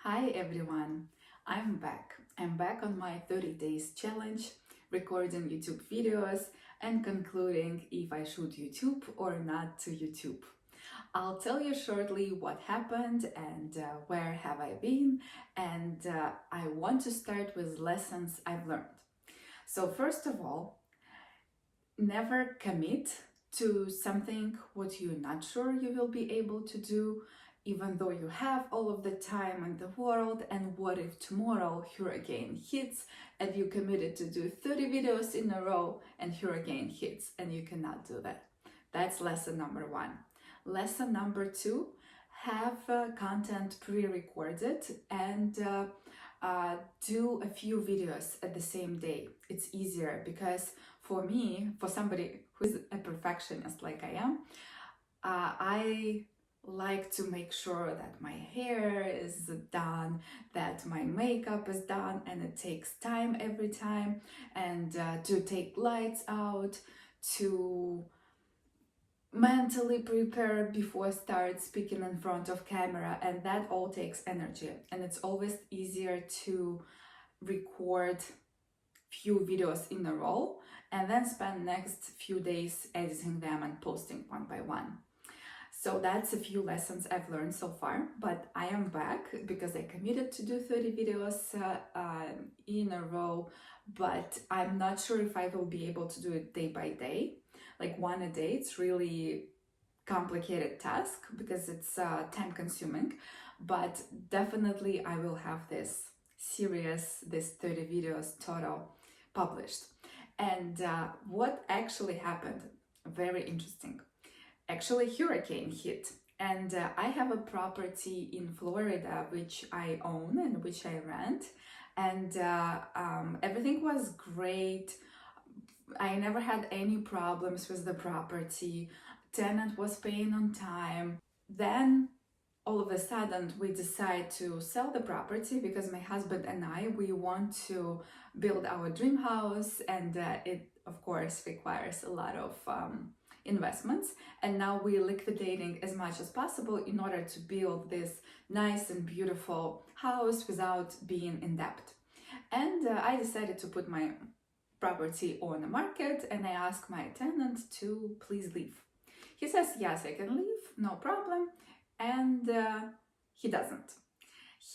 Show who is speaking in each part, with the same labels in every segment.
Speaker 1: Hi everyone, I'm back. I'm back on my 30 days challenge, recording YouTube videos and concluding if I should YouTube or not to YouTube. I'll tell you shortly what happened and where have I been, and I want to start with lessons I've learned. So first of all, never commit to something what you're not sure you will be able to do, even though you have all of the time in the world. And what if tomorrow hurricane hits and you committed to do 30 videos in a row and hurricane hits and you cannot do that? That's lesson number one. Lesson number two, have content pre-recorded and do a few videos at the same day. It's easier because for me, for somebody who's a perfectionist like I am, I like to make sure that my hair is done, that my makeup is done, and it takes time every time, and to take lights out, to mentally prepare before start speaking in front of camera, and that all takes energy, and it's always easier to record few videos in a row and then spend next few days editing them and posting one by one. So that's a few lessons I've learned so far, but I am back because I committed to do 30 videos in a row, but I'm not sure if I will be able to do it day by day, like one a day. It's really complicated task because it's time consuming, but definitely I will have this series, this 30 videos total published. And what actually happened, very interesting. Actually, hurricane hit, and I have a property in Florida which I own and which I rent, and everything was great. I never had any problems with the property. Tenant was paying on time. Then all of a sudden we decide to sell the property because my husband and we want to build our dream house, and it of course requires a lot of investments, and now we're liquidating as much as possible in order to build this nice and beautiful house without being in debt. And I decided to put my property on the market, and I asked my tenant to please leave. He says yes, I can leave, no problem, and he doesn't.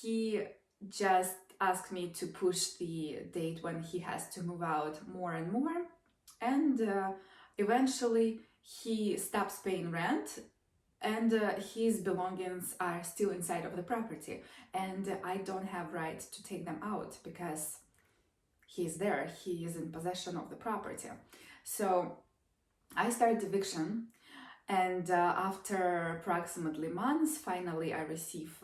Speaker 1: He just asked me to push the date when he has to move out more and more, and eventually he stops paying rent, and his belongings are still inside of the property, and I don't have right to take them out because he's there, he is in possession of the property. So I started eviction, and after approximately months, finally I receive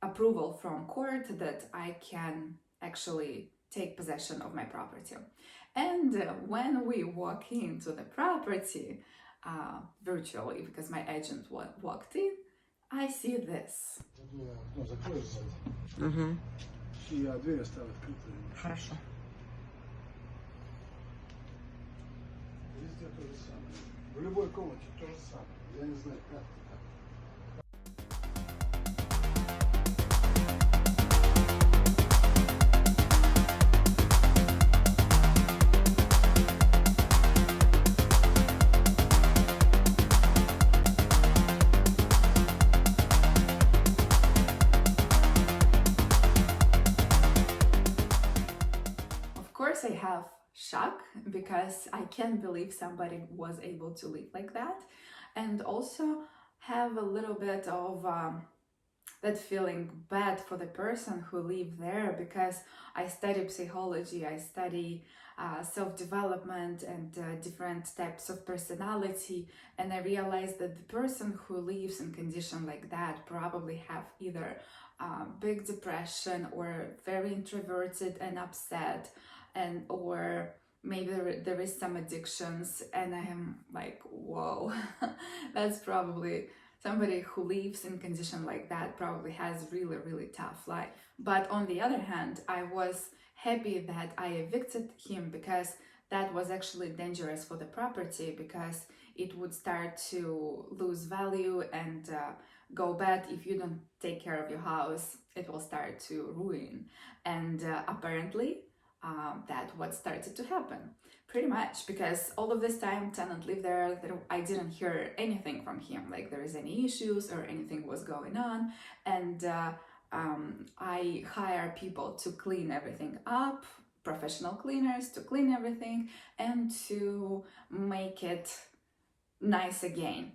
Speaker 1: approval from court that I can actually take possession of my property. And when we walk into the property, virtually, because my agent walked in, I see this.
Speaker 2: Ну, закроешь сзади.
Speaker 3: Угу.
Speaker 2: И дверь оставь открытой.
Speaker 3: Хорошо.
Speaker 2: Везде то же самое. В любой комнате то же самое. Я не знаю, как ты так.
Speaker 1: Of course, I have shock because I can't believe somebody was able to live like that, and also have a little bit of that feeling bad for the person who lived there, because I study psychology, I study self-development and different types of personality, and I realized that the person who lives in condition like that probably have either big depression or very introverted and upset, and or maybe there is some addictions, and I am like, whoa, that's probably somebody who lives in condition like that probably has really tough life. But on the other hand, I was happy that I evicted him, because that was actually dangerous for the property, because it would start to lose value, and go bad. If you don't take care of your house, it will start to ruin. And apparently, that what started to happen. Pretty much, because all of this time tenant lived there, I didn't hear anything from him, like there is any issues or anything was going on. And I hire people to clean everything up, professional cleaners to clean everything and to make it nice again.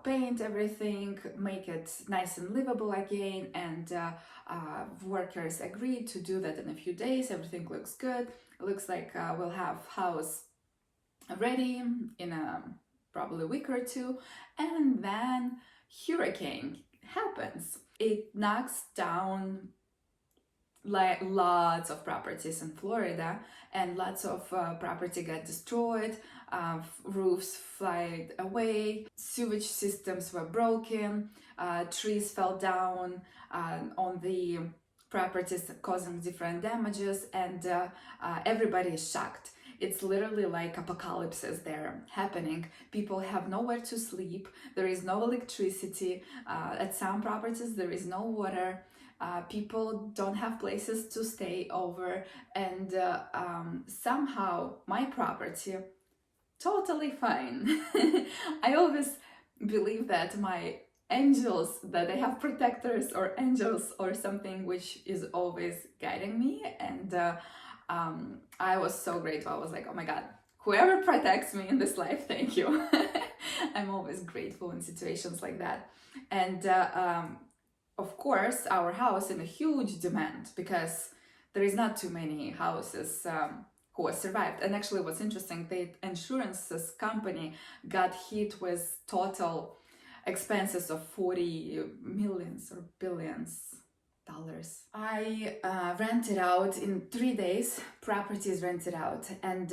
Speaker 1: Paint everything, make it nice and livable again, and workers agreed to do that in a few days. Everything looks good. It looks like we'll have house ready in a probably a week or two, and then hurricane happens. It knocks down like lots of properties in Florida, and lots of property got destroyed, roofs flied away, sewage systems were broken, trees fell down on the properties causing different damages, and everybody is shocked. It's literally like apocalypses there happening. People have nowhere to sleep, there is no electricity, at some properties there is no water. People don't have places to stay over, and somehow my property totally fine. I always believe that my angels, that I have protectors or angels or something which is always guiding me, and I was so grateful. I was like, oh my god, whoever protects me in this life, thank you. I'm always grateful in situations like that. And of course, our house in a huge demand, because there is not too many houses who have survived. And actually, what's interesting, the insurance company got hit with total expenses of 40 millions or billions dollars. I rented out in 3 days. Properties rented out, and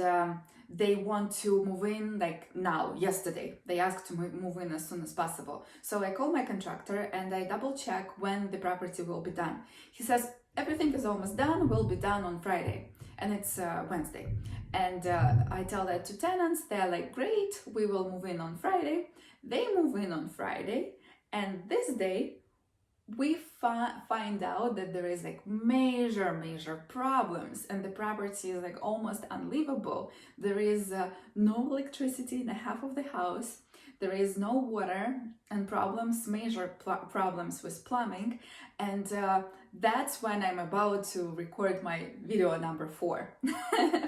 Speaker 1: they want to move in like now, yesterday. They asked to move in as soon as possible. So I call my contractor and I double check when the property will be done. He says everything is almost done, will be done on Friday, and it's Wednesday. And I tell that to tenants. They're like, great, we will move in on Friday. They move in on Friday, and this day we find out that there is like major problems, and the property is like almost unlivable. There is no electricity in half of the house, there is no water, and major problems with plumbing. And that's when I'm about to record my video number 4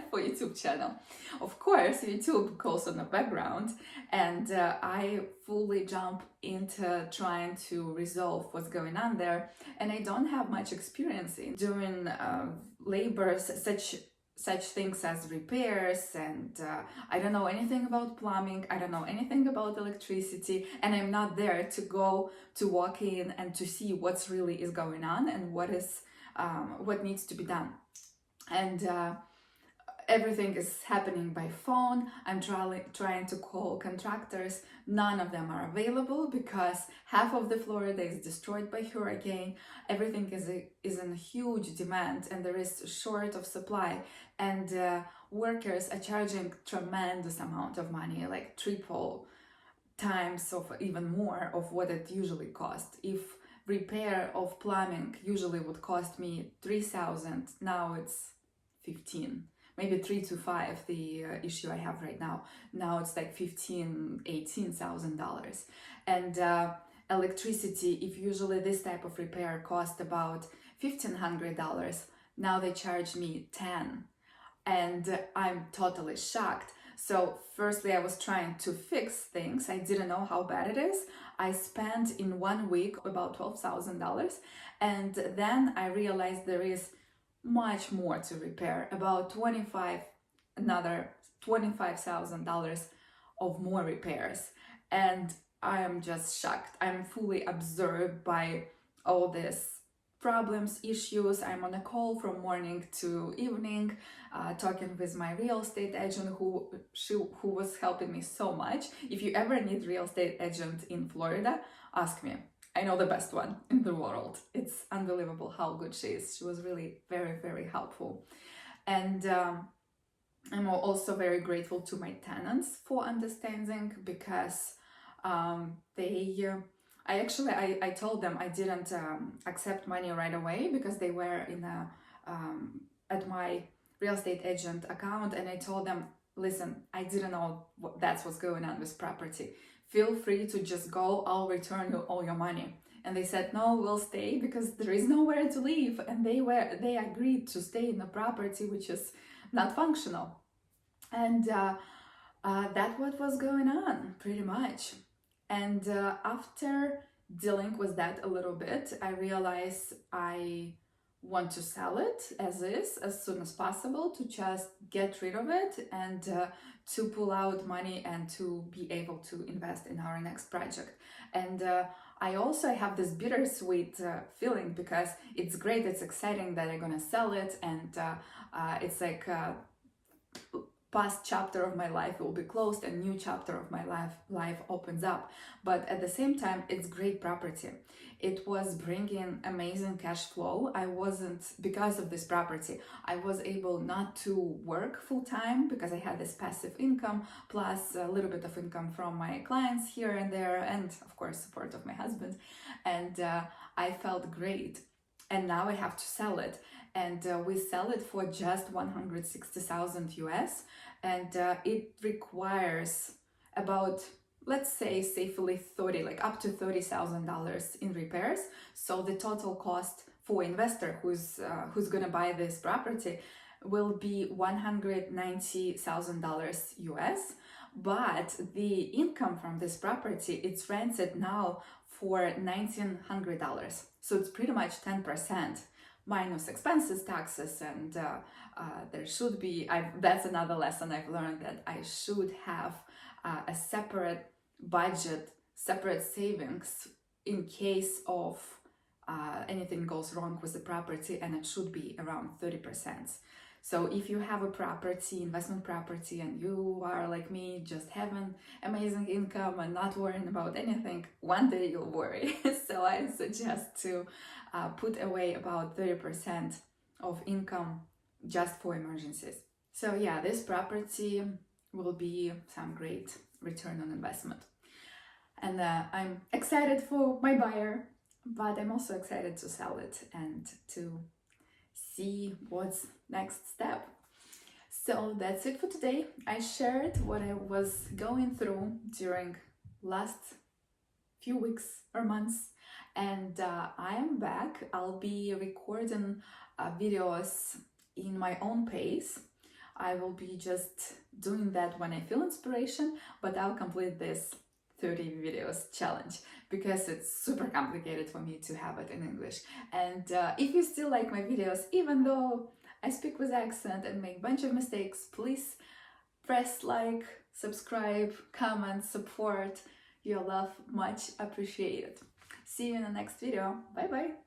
Speaker 1: for YouTube channel. Of course, YouTube goes on the background, and I fully jump into trying to resolve what's going on there. And I don't have much experience in doing labors, such things as repairs, and I don't know anything about plumbing, I don't know anything about electricity, and I'm not there to go to walk in and to see what's really is going on and what needs to be done. And everything is happening by phone. I'm trying to call contractors. None of them are available because half of the Florida is destroyed by hurricane. Everything is in huge demand, and there is short of supply. And workers are charging tremendous amount of money, like triple times of even more of what it usually costs. If repair of plumbing usually would cost me $3,000, now it's 15. Maybe 3 to 5, the issue I have right now. Now it's like $18,000. And electricity, if usually this type of repair cost about $1,500, now they charge me 10. And I'm totally shocked. So firstly, I was trying to fix things. I didn't know how bad it is. I spent in 1 week about $12,000. And then I realized there is much more to repair, about another $25,000 of more repairs. And I am just shocked. I'm fully absorbed by all this problems, issues. I'm on a call from morning to evening, talking with my real estate agent who was helping me so much. If you ever need real estate agent in Florida, ask me. I know the best one in the world. It's unbelievable how good she is. She was really very helpful. And I'm also very grateful to my tenants for understanding, because they I told them I didn't accept money right away because they were in a at my real estate agent account, and I told them, listen, I didn't know that's what's going on with property. Feel free to just go, I'll return you all your money. And they said, no, we'll stay because there is nowhere to live. And they agreed to stay in the property, which is not functional. And that's what was going on pretty much. And after dealing with that a little bit, I realized I want to sell it as is as soon as possible, to just get rid of it and to pull out money and to be able to invest in our next project. And I also have this bittersweet feeling because it's great, it's exciting that I'm gonna sell it, and it's like past chapter of my life will be closed and new chapter of my life opens up. But at the same time, it's great property. It was bringing amazing cash flow. Because of this property, I was able not to work full-time because I had this passive income plus a little bit of income from my clients here and there, and of course support of my husband. And I felt great. And now I have to sell it. And we sell it for just 160,000 US, and it requires about, let's say safely up to $30,000 in repairs. So the total cost for investor who's gonna buy this property will be $190,000 US. But the income from this property, it's rented now for $1,900. So it's pretty much 10%. Minus expenses, taxes, and there should be, that's another lesson I've learned, that I should have a separate budget, separate savings in case of anything goes wrong with the property, and it should be around 30%. So if you have a property, investment property, and you are like me, just having amazing income and not worrying about anything, one day you'll worry. So I suggest to put away about 30% of income just for emergencies. So yeah, this property will be some great return on investment. And I'm excited for my buyer, but I'm also excited to sell it and to see what's next step. So that's it for today. I shared what I was going through during last few weeks or months, and I am back. I'll be recording videos in my own pace. I will be just doing that when I feel inspiration, but I'll complete this 30 videos challenge because it's super complicated for me to have it in English. And if you still like my videos, even though I speak with accent and make a bunch of mistakes, please press like, subscribe, comment, support. Your love much appreciated. See you in the next video. Bye bye.